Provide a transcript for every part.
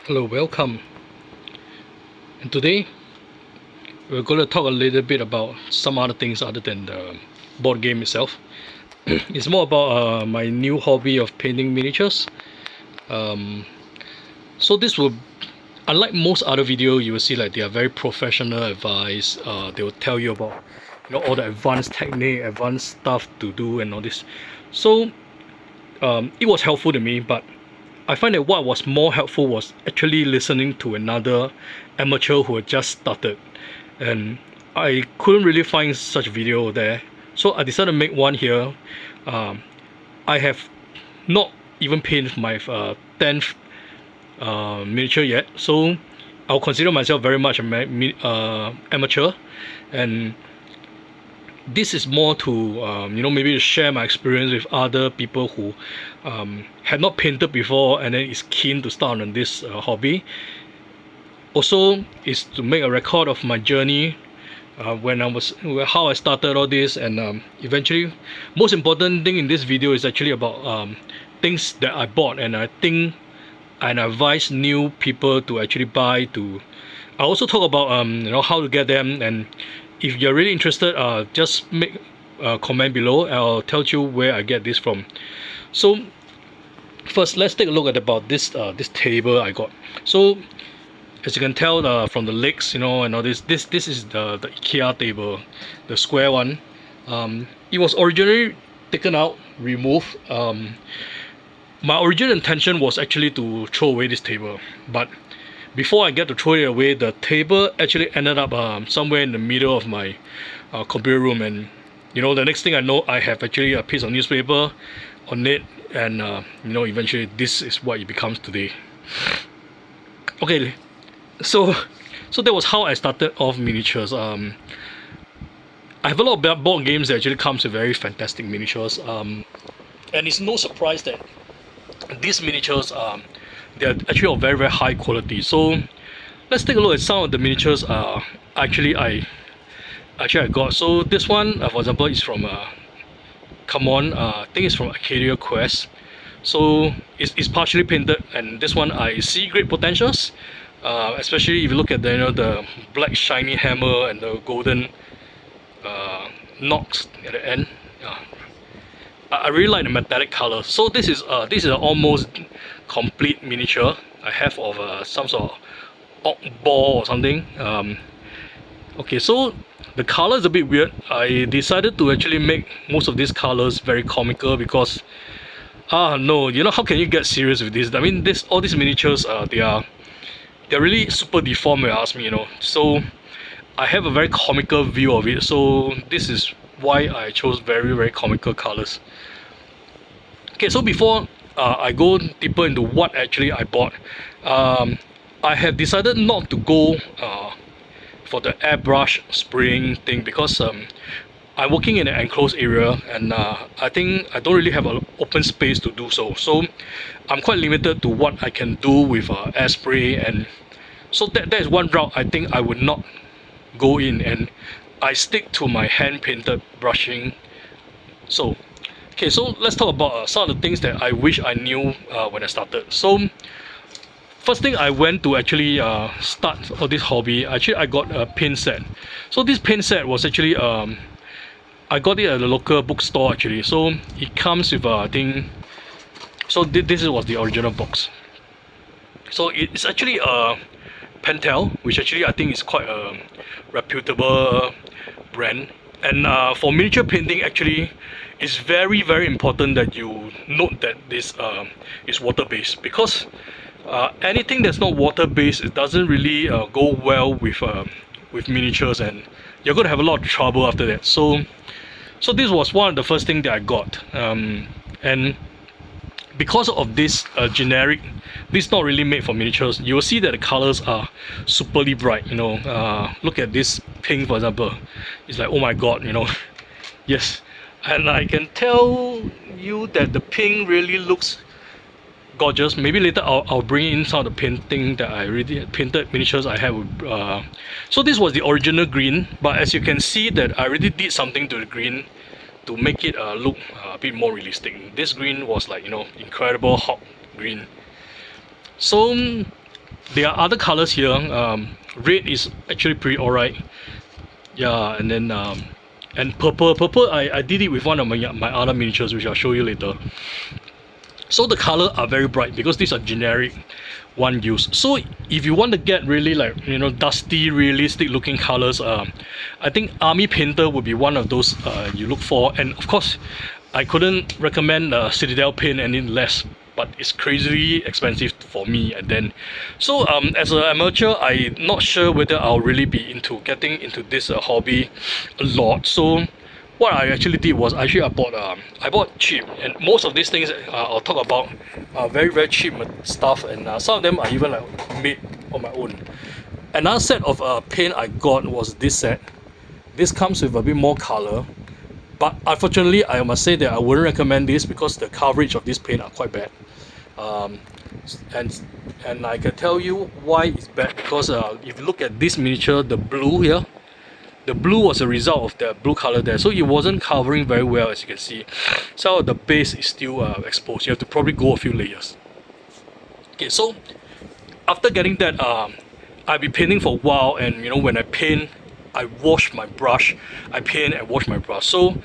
Hello, welcome. And today we're going to talk a little bit about some other things other than the board game itself. It's more about my new hobby of painting miniatures. Um, so this will, unlike most other video, you will see like they are very professional advice. They will tell you about all the advanced technique, advanced stuff to do, and all this. So it was helpful to me, but I find that what was more helpful was actually listening to another amateur who had just started, and I couldn't really find such video there, so I decided to make one here. I have not even painted my 10th miniature yet, so I'll consider myself very much a amateur, and this is more to maybe to share my experience with other people who had not painted before and then is keen to start on this hobby. Also is to make a record of my journey, how I started all this, and eventually most important thing in this video is actually about things that I bought, and I think and advise new people to actually buy. I also talk about how to get them, and if you're really interested, just make a comment below. I'll tell you where I get this from. So first, let's take a look at about this table I got. So as you can tell from the legs, and all this is the IKEA table, the square one. It was originally taken out, removed. My original intention was actually to throw away this table, but before I get to throw it away, the table actually ended up somewhere in the middle of my computer room, and the next thing I know, I have actually a piece of newspaper on it, and eventually this is what it becomes today. Okay, so that was how I started off miniatures. I have a lot of board games that actually comes with very fantastic miniatures, and it's no surprise that these miniatures they're actually of very high quality. So let's take a look at some of the miniatures actually I got. So this one, for example, is from I think it's from Arcadia Quest. So it's partially painted, and this one I see great potentials, especially if you look at the black shiny hammer and the golden knocks at the end. I really like the metallic color. So this is an almost complete miniature I have of some sort of orc ball or something. Okay, so the color is a bit weird. I decided to actually make most of these colors very comical because no, how can you get serious with this? I mean, all these miniatures they're really super deformed, if you ask me. So I have a very comical view of it. So this is why I chose very comical colors. Okay, so before I go deeper into what actually I bought, I have decided not to go for the airbrush spraying thing because I'm working in an enclosed area, and I think I don't really have an open space to do so. So I'm quite limited to what I can do with air spray, and so that is one route I think I would not go in, and I stick to my hand painted brushing. So okay, so let's talk about some of the things that I wish I knew when I started. So first thing I went to actually start all this hobby, actually I got a paint set. So this paint set was actually I got it at the local bookstore actually. So it comes with I think, so this was the original box. So it's actually a Pentel, which actually I think is quite a reputable brand. And for miniature painting, actually, it's very important that you note that this is water-based, because anything that's not water-based, it doesn't really go well with miniatures, and you're going to have a lot of trouble after that. So this was one of the first things that I got, and because of this generic, this is not really made for miniatures. You will see that the colors are superly bright. Look at this pink, for example. It's like, oh my god, yes. And I can tell you that the pink really looks gorgeous. Maybe later I'll bring in some of the painting that I already painted miniatures I have. So this was the original green, but as you can see that I already did something to the green to make it look a bit more realistic. This green was like, incredible hot green. So there are other colors here. Red is actually pretty alright. Yeah, and then and purple I did it with one of my other miniatures, which I'll show you later. So the color are very bright because these are generic one use. So if you want to get really like, you know, dusty, realistic looking colors, I think Army Painter would be one of those you look for. And of course, I couldn't recommend Citadel paint any less, but it's crazily expensive for me. And then so as an amateur, I'm not sure whether I'll really be into getting into this hobby a lot. So what I actually did was I bought cheap, and most of these things I'll talk about are very cheap stuff, and some of them are even like made on my own. Another set of paint I got was this set. This comes with a bit more color, but unfortunately I must say that I wouldn't recommend this because the coverage of this paint are quite bad. And I can tell you why it's bad, because if you look at this miniature, the blue here, the blue was a result of the blue color there, so it wasn't covering very well, as you can see. So the base is still exposed. You have to probably go a few layers. Okay, so after getting that, I've been painting for a while, and you know, when I paint, I wash my brush. I paint and wash my brush. So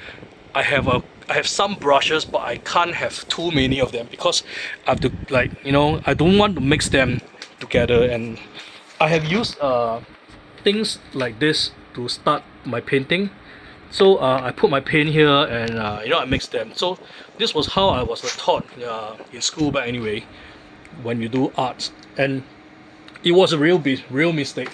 I have some brushes, but I can't have too many of them because I have to, like, you know, I don't want to mix them together. And I have used things like this to start my painting. So I put my paint here, and you know, I mix them. So this was how I was taught in school, but anyway, when you do art, and it was a real mistake.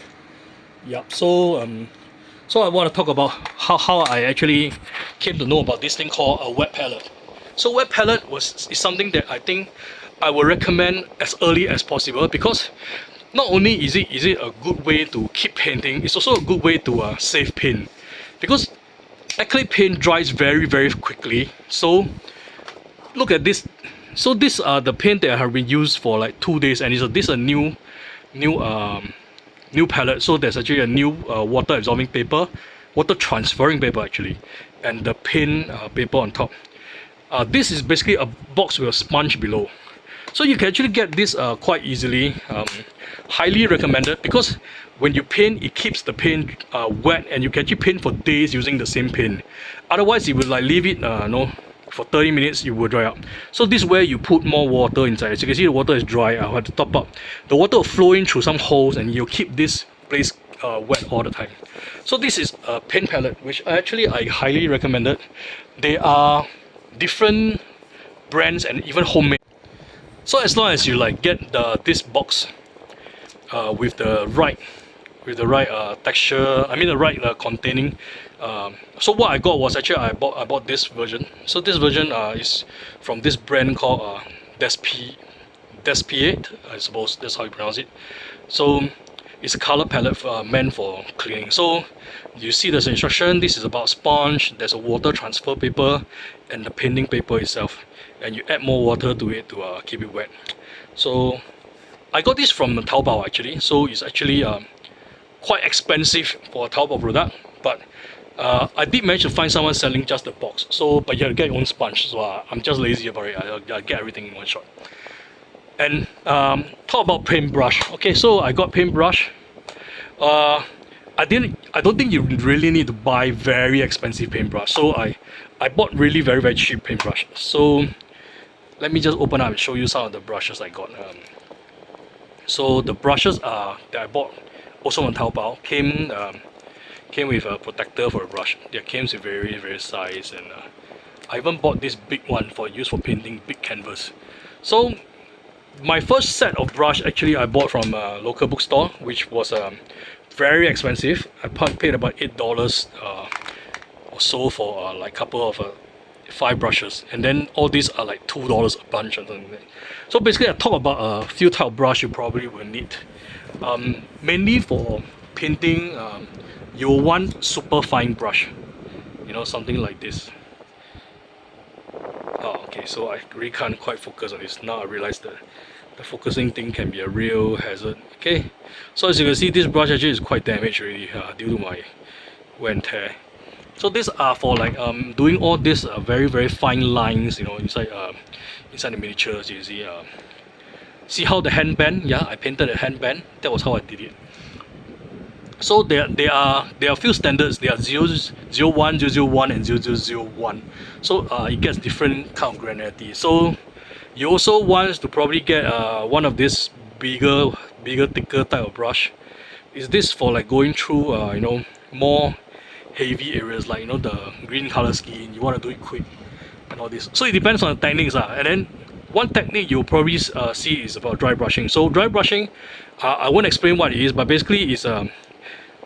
Yeah. So I want to talk about how I actually came to know about this thing called a wet palette. So wet palette is something that I think I would recommend as early as possible, because not only is it a good way to keep painting, it's also a good way to save paint, because acrylic paint dries very quickly. So look at this. So these are the paint that have been used for like 2 days, and this is a new palette. So there's actually a new water absorbing paper, water transferring paper actually, and the paint paper on top. This is basically a box with a sponge below. So you can actually get this quite easily. Highly recommended, because when you paint, it keeps the paint wet, and you can actually paint for days using the same paint. Otherwise, you would like leave it for 30 minutes, it will dry up. So this is where you put more water inside. As you can see, the water is dry. I have to top up. The water will flow in through some holes, and you'll keep this place wet all the time. So this is a paint palette, which actually I highly recommended. They are different brands and even homemade. So as long as you like get this box with the right texture, I mean the right containing. So what I got was actually I bought this version. So this version is from this brand called Despiate, I suppose that's how you pronounce it. So it's a color palette meant for cleaning. So you see there's an instruction. This is about sponge. There's a water transfer paper and the painting paper itself, and you add more water to it to keep it wet. So I got this from Taobao actually. So it's actually quite expensive for a Taobao product, but I did manage to find someone selling just the box. So, but you have to get your own sponge. So I'm just lazy about it. I'll get everything in one shot. And talk about paintbrush. Okay, so I got paintbrush. I don't think you really need to buy very expensive paintbrush. So I bought really very cheap paintbrush. So let me just open up and show you some of the brushes I got. So the brushes that I bought also on Taobao came with a protector for a brush. They came with various size, and I even bought this big one for use for painting big canvas. So my first set of brush actually I bought from a local bookstore, which was very expensive. I paid about $8 or so for like a couple of 5 brushes, and then all these are like $2 a bunch or something. So basically I talk about a few type of brush you probably will need. Mainly for painting, you will want super fine brush, you know, something like this. Okay, so I really can't quite focus on this. Now I realize that the focusing thing can be a real hazard. Okay, so as you can see, this brush actually is quite damaged already due to my wear and tear. So these are for like doing all these very fine lines, you know, inside the miniatures. You see, See how the handband? Yeah, I painted the handband. That was how I did it. So there are a few standards. There are 001, 001, and 0001. So it gets different kind of granularity. So you also want to probably get one of this bigger, thicker type of brush. Is this for like going through you know, more heavy areas, like, you know, the green color skin? You want to do it quick and all this. So it depends on the techniques, and then one technique you'll probably see is about dry brushing. So dry brushing, I won't explain what it is, but basically it's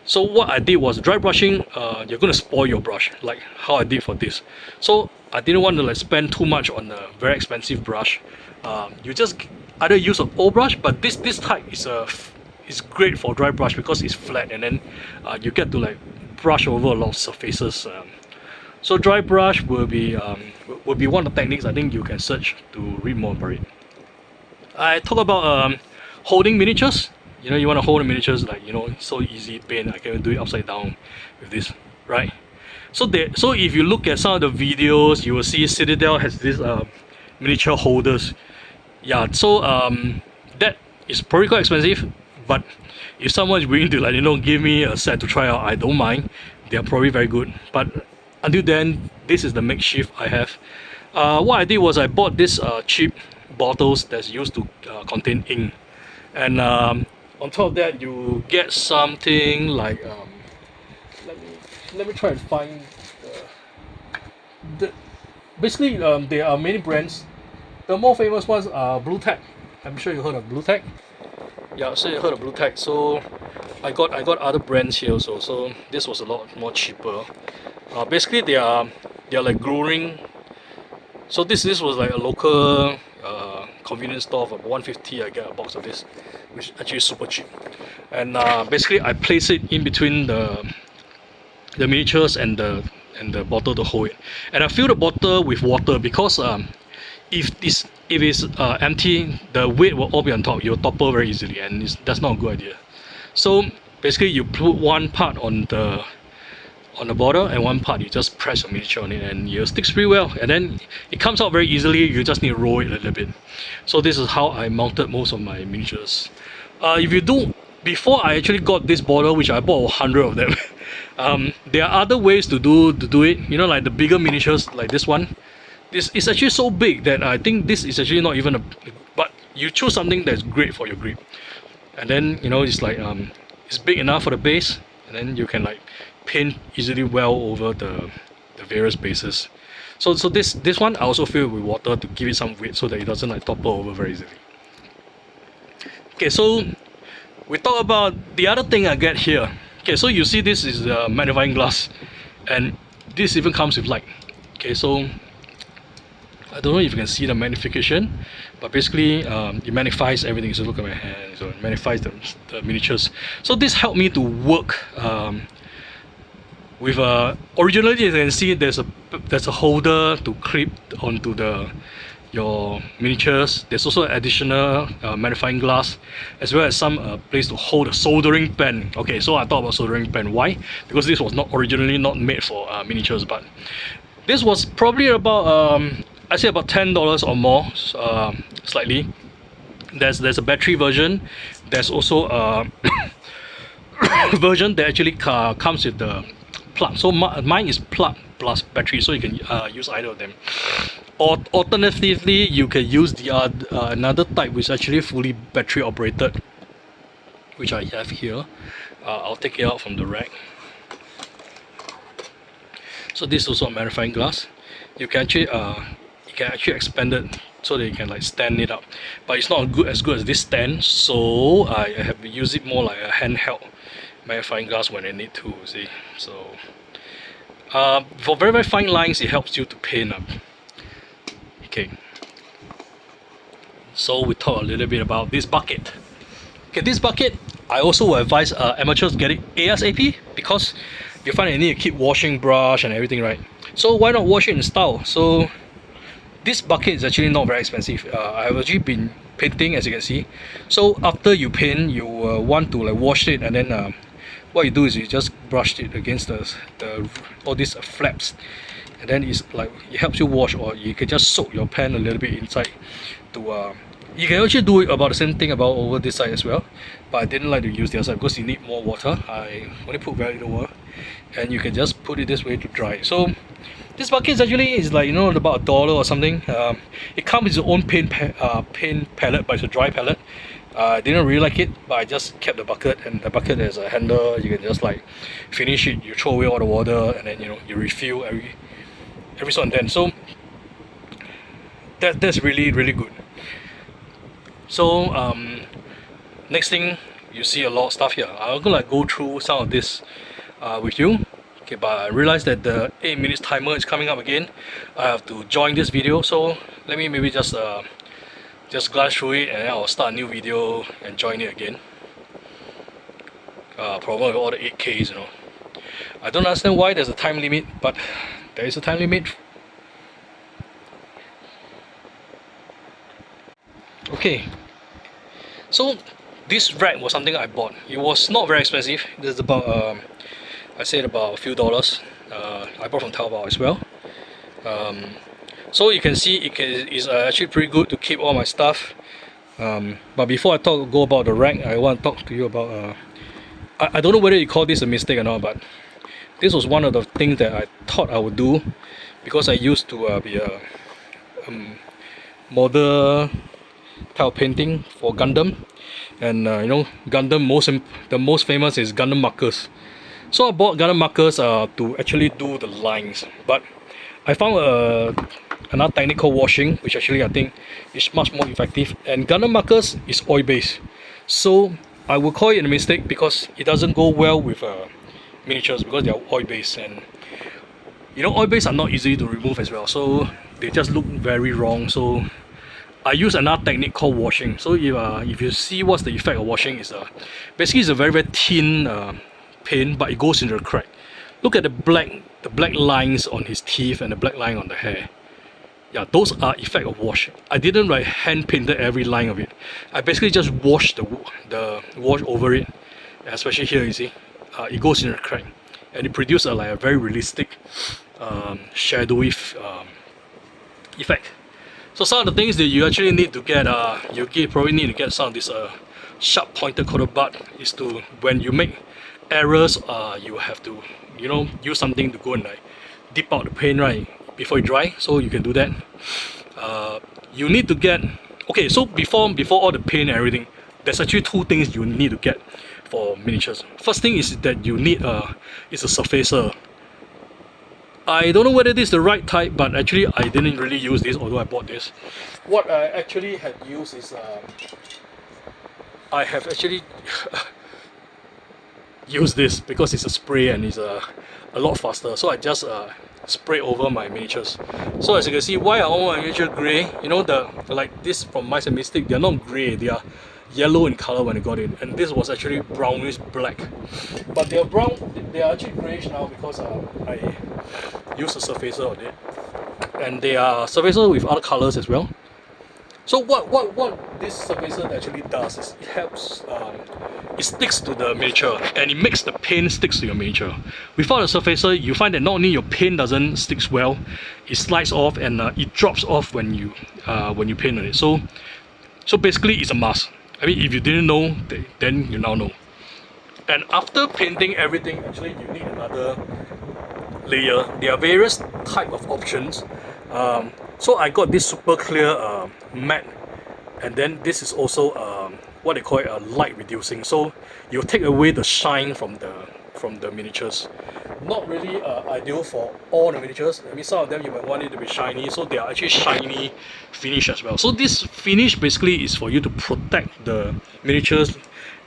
so what I did was dry brushing. You're gonna spoil your brush, like how I did for this. So I didn't want to like spend too much on a very expensive brush. You just either use an old brush, but this type is great for dry brush because it's flat, and then you get to like brush over a lot of surfaces. So dry brush will be one of the techniques I think you can search to read more about it. I talk about holding miniatures. You know, you want to hold the miniatures, like, you know, it's so easy paint. I can do it upside down with this, right? So if you look at some of the videos, you will see Citadel has this miniature holders. Yeah, so that is probably quite expensive, but if someone is willing to, like, you know, give me a set to try out, I don't mind. They are probably very good. But until then, this is the makeshift I have. What I did was I bought this cheap bottles that's used to contain ink, and on top of that you get something like let me try and find basically there are many brands. The more famous ones are Blue Tack. I'm sure you heard of Blue Tack. Yeah, so you heard of Blue Tack. So I got other brands here also. So this was a lot more cheaper. Basically they are like glue. So this was like a local convenience store for 150. I get a box of this, which actually is super cheap. And basically I place it in between the miniatures and the bottle to hold it. And I fill the bottle with water because if it's empty, the weight will all be on top. You'll topple very easily, and that's not a good idea. So basically you put one part on the bottle and one part you just press your miniature on it, and it sticks pretty well, and then it comes out very easily. You just need to roll it a little bit. So this is how I mounted most of my miniatures. If you do, before I actually got this bottle, which I bought 100 of them, there are other ways to do it. You know, like the bigger miniatures like this one. This is actually so big that I think this is actually not even but you choose something that's great for your grip, and then, you know, it's like it's big enough for the base, and then you can like paint easily well over the various bases. So this one I also fill with water to give it some weight so that it doesn't like topple over very easily. Okay, so we talk about the other thing I get here. Okay, so you see this is a magnifying glass, and this even comes with light. Okay, so I don't know if you can see the magnification, but basically it magnifies everything. So look at my hand, so it magnifies the miniatures. So this helped me to work with originally, you can see there's a holder to clip onto your miniatures. There's also an additional magnifying glass, as well as some place to hold a soldering pen. Okay, so I thought about soldering pen. Why? Because this was not originally not made for miniatures, but this was probably about I say about $10 or more, slightly. There's a battery version. There's also a version that actually comes with the plug. So mine is plug plus battery, so you can use either of them. Or alternatively, you can use the another type which is actually fully battery operated, which I have here. I'll take it out from the rack. So this is also a magnifying glass. You can actually expand it so that you can like stand it up, but it's not as good as this stand. So I have to use it more like a handheld magnifying glass when I need to. See, so for very fine lines, it helps you to paint up. Okay, so we talk a little bit about this bucket. Okay, this bucket I also will advise amateurs get it ASAP, because you find you need to keep washing brush and everything, right? So why not wash it in style? So this bucket is actually not very expensive. I've actually been painting, as you can see. So after you paint, you want to like wash it, and then what you do is you just brush it against all these flaps, and then it's like it helps you wash, or you can just soak your pen a little bit inside to You can actually do it about the same thing about over this side as well, but I didn't like to use the other side because you need more water. I only put very little water, and you can just put it this way to dry. So this bucket is actually like, you know, about $1 or something. It comes with its own paint palette, but it's a dry palette. I didn't really like it, but I just kept the bucket, and the bucket has a handle. You can just like finish it, you throw away all the water, and then, you know, you refill every so and then. So that's really good. So next thing, you see a lot of stuff here. I'm gonna go through some of this with you. Okay, but I realized that the 8 minutes timer is coming up again. I have to join this video, so let me maybe just glance through it, and then I'll start a new video and join it again. Probably with all the 8Ks, you know. I don't understand why there's a time limit, but there is a time limit. Okay, so this rack was something I bought. It was not very expensive. This is about I said about a few dollars. I bought from Taobao as well. So you can see it's actually pretty good to keep all my stuff. But before I go about the rack, I want to talk to you about I don't know whether you call this a mistake or not, but this was one of the things that I thought I would do, because I used to be a model tile painting for Gundam, and you know, Gundam, the most famous is Gundam markers. So I bought Gundam markers to actually do the lines, but I found another technique called washing, which actually I think is much more effective. And Gundam markers is oil based, so I would call it a mistake because it doesn't go well with miniatures, because they are oil based, and you know, oil based are not easy to remove as well, so they just look very wrong. So I use another technique called washing. So if you see what's the effect of washing, is basically it's a very thin paint, but it goes into the crack. Look at the black lines on his teeth and the black line on the hair. Yeah, those are effect of wash. I didn't like hand painted every line of it. I basically just washed the wash over it, especially here. You see, it goes into the crack, and it produces like a very realistic shadowy effect. So some of the things that you actually need to get, probably need to get some of this sharp pointed quarter butt, is to, when you make errors, you have to, you know, use something to go and like dip out the paint right before it dry. So you can do that. You need to get, okay, so before all the paint and everything, there's actually two things you need to get for miniatures. First thing is that you need is a surfacer. I don't know whether this is the right type, but actually I didn't really use this, although I bought this. What I actually had used is I have actually used this because it's a spray and it's a lot faster. So I just spray over my miniatures. So as you can see, why are all my miniatures grey? You know, like this from Mice and Mystic, they're not grey, they are yellow in color when I got it, and this was actually brownish black, but they are brown. They are actually grayish now because I used a surfacer on it, and they are surfacer with other colors as well. So what this surfacer actually does is it helps, it sticks to the miniature, and it makes the paint sticks to your miniature. Without a surfacer, you find that not only your paint doesn't stick well, it slides off, and it drops off when you paint on it. So basically it's a must. I mean, if you didn't know, then you now know. And after painting everything, actually you need another layer. There are various type of options. So I got this super clear matte, and then this is also what they call it, light reducing. So you take away the shine from the miniatures. Not really ideal for all the miniatures. I mean, some of them you might want it to be shiny, so they are actually shiny finish as well. So this finish basically is for you to protect the miniatures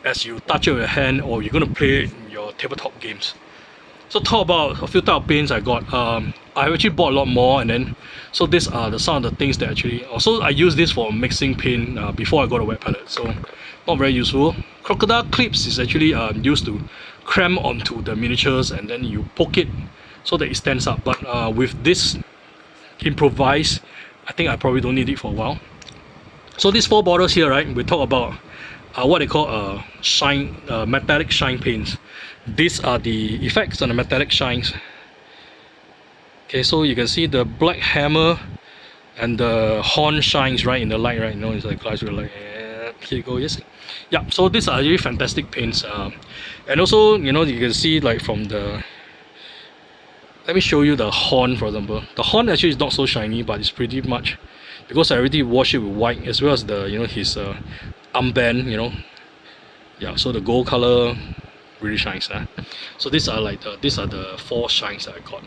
as you touch it with your hand, or you're going to play in your tabletop games. So talk about a few type of paints I got. I actually bought a lot more, and then so these are some of the things that actually. Also, I use this for mixing paint before I got a wet palette. So not very useful. Crocodile clips is actually used to cram onto the miniatures, and then you poke it so that it stands up. But with this improvise, I think I probably don't need it for a while. So these 4 bottles here, right? We talk about what they call shine, metallic shine paints. These are the effects on the metallic shines. Okay, so you can see the black hammer and the horn shines right in the light, right? You know, it's like flies with the light. Yeah, here you go. Yes, yeah. So these are really fantastic paints, and also, you know, you can see like from the. Let me show you the horn, for example. The horn actually is not so shiny, but it's pretty much because I already washed it with white, as well as the, you know, his armband, you know. Yeah, so the gold color really shines. So these are like the 4 shines that I got.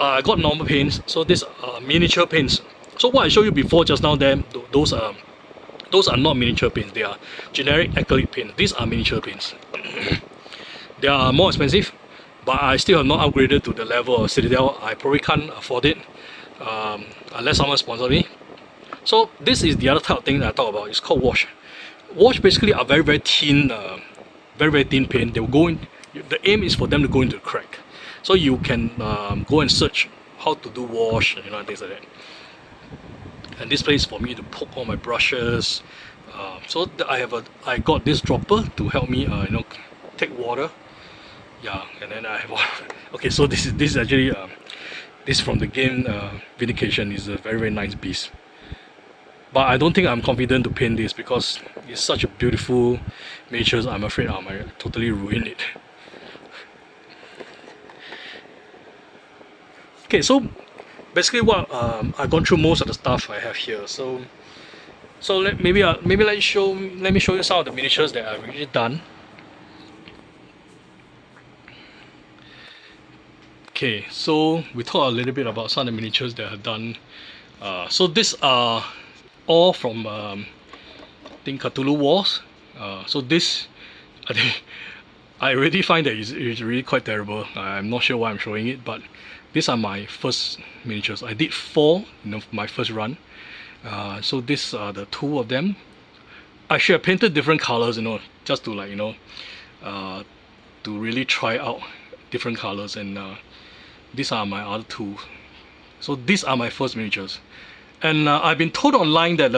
I got normal paints, so these are miniature paints. So what I showed you before just now, there, those are not miniature paints. They are generic acrylic paint. These are miniature paints. They are more expensive, but I still have not upgraded to the level of Citadel. I probably can't afford it unless someone sponsors me. So this is the other type of thing that I talk about. It's called wash. Wash basically are very thin, very thin paint. They will go in. The aim is for them to go into the crack. So you can go and search how to do wash, you know, and things like that. And this place for me to poke all my brushes. So I got this dropper to help me, you know, take water. Yeah, and then I have okay. So this is actually this from the game Vindication. Is a very nice piece. But I don't think I'm confident to paint this because it's such a beautiful miniatures. I'm afraid I might totally ruin it. Okay, so basically what I've gone through most of the stuff I have here. So let me show you some of the miniatures that I've already done. Okay, so we talk a little bit about some of the miniatures that I've done. So these are all from I think Cthulhu Wars. So this, I think, I really find that it's really quite terrible. I'm not sure why I'm showing it, but these are my first miniatures. I did 4 in my first run. So these are the 2 of them. I should have painted different colors, you know, just to, like, you know, to really try out different colors. And these are my other 2. So these are my first miniatures. And I've been told online that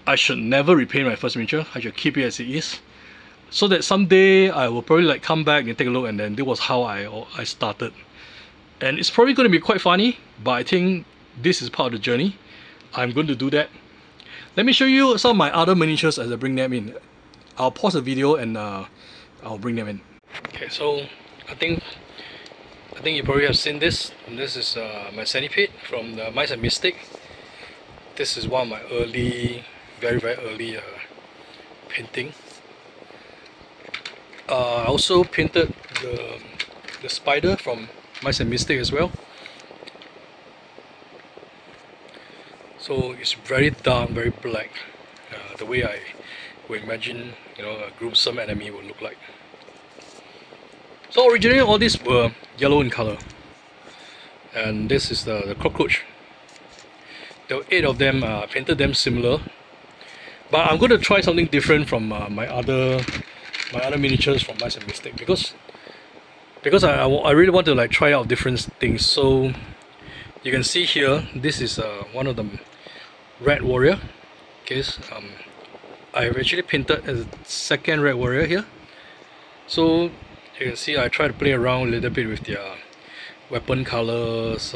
I should never repaint my first miniature. I should keep it as it is, so that someday I will probably like come back and take a look. And then this was how I started. And it's probably going to be quite funny, but I think this is part of the journey. I'm going to do that. Let me show you some of my other miniatures as I bring them in. I'll pause the video and I'll bring them in. Okay, so I think you probably have seen this. This is my centipede from the Mice and Mystic. This is one of my early, very early painting. I also painted the spider from Mice and Mystic as well. So it's very dark, very black, the way I would imagine, you know, a gruesome enemy would look like. So originally all these were yellow in color, and this is the cockroach. There were 8 of them. Painted them similar, but I'm going to try something different from my other miniatures from Mice and Mystic, because I really want to like try out different things. So you can see here, this is one of them, Red Warrior. Okay, I've actually painted a second Red Warrior here. So you can see I try to play around a little bit with their weapon colors,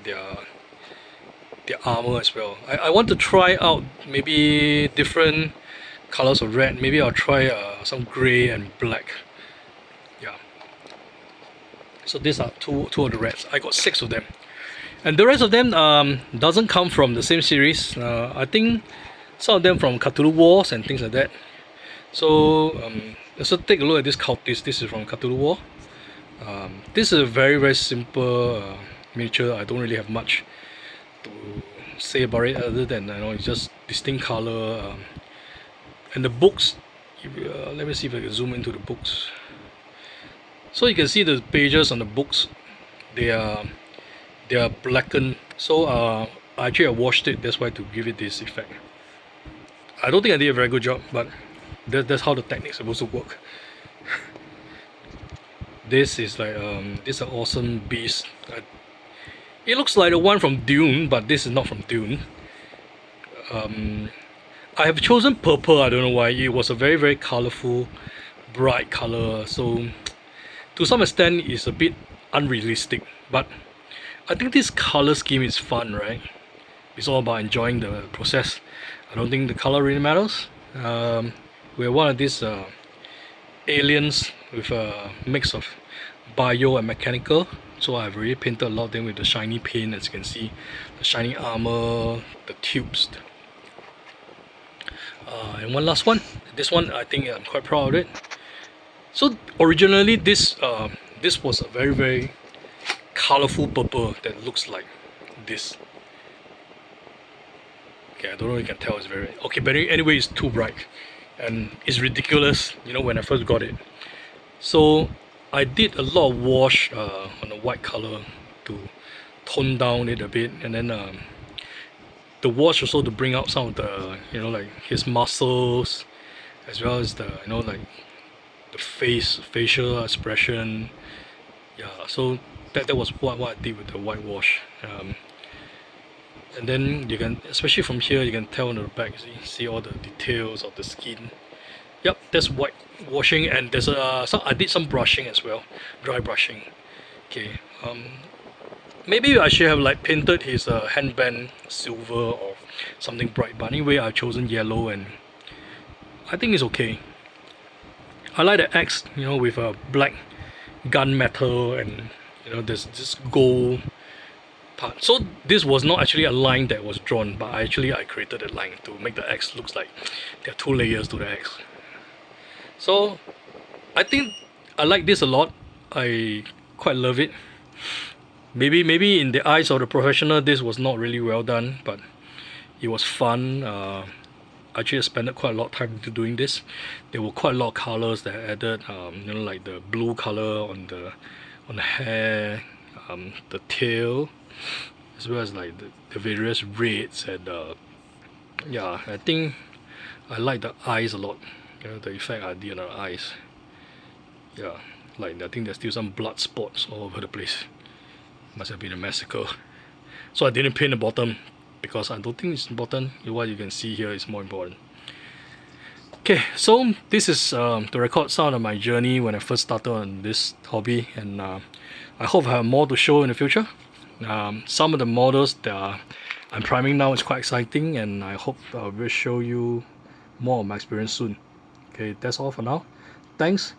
their armor as well. I want to try out maybe different colors of red. Maybe I'll try some grey and black. Yeah. So these are two of the reds. I got 6 of them, and the rest of them doesn't come from the same series. I think some of them from Cthulhu Wars and things like that. So let's take a look at this cultist. This is from Cthulhu War. This is a very simple miniature. I don't really have much to say about it other than, you know, it's just distinct color. And the books, let me see if I can zoom into the books. So you can see the pages on the books, they are blackened. So actually I washed it, that's why, to give it this effect. I don't think I did a very good job, but that's how the technique is supposed to work. This is like this is an awesome beast. It looks like the one from Dune, but this is not from Dune. I have chosen purple. I don't know why. It was a very colorful, bright color. So to some extent, it's a bit unrealistic. But I think this color scheme is fun, right? It's all about enjoying the process. I don't think the color really matters. We're one of these aliens with a mix of bio and mechanical. So I've already painted a lot of them with the shiny paint, as you can see, the shiny armor, the tubes. And one last one. This one I think I'm quite proud of it. So originally this was a very colorful purple that looks like this. Okay, I don't know if you can tell, it's very okay, but anyway, it's too bright and it's ridiculous, you know, when I first got it. So I did a lot of wash on the white color to tone down it a bit, and then the wash also to bring out some of the, you know, like his muscles, as well as the, you know, like the facial expression. Yeah, so that was what I did with the whitewash. And then you can, especially from here, you can tell on the back, see all the details of the skin. Yep, that's white washing, and there's I did some brushing as well, dry brushing. Okay, maybe I should have like painted his handband silver or something bright, but anyway I've chosen yellow and I think it's okay. I like the axe, you know, with a black gunmetal, and you know there's this gold part. So this was not actually a line that was drawn, but I created a line to make the axe looks like there are two layers to the axe. So I think I like this a lot. I quite love it. Maybe in the eyes of the professional this was not really well done, but it was fun. Actually I spent quite a lot of time to doing this. There were quite a lot of colors that I added, you know, like the blue color on the hair, the tail, as well as like the various reds, and yeah, I think I like the eyes a lot, you know, the effect I did on the eyes. Yeah, like I think there's still some blood spots all over the place. Must have been a massacre. So I didn't paint the bottom because I don't think it's important. What you can see here is more important. Okay, so this is to record some of my journey when I first started on this hobby, and I hope I have more to show in the future. Some of the models that I'm priming now is quite exciting, and I hope I will show you more of my experience soon. Okay, that's all for now. Thanks.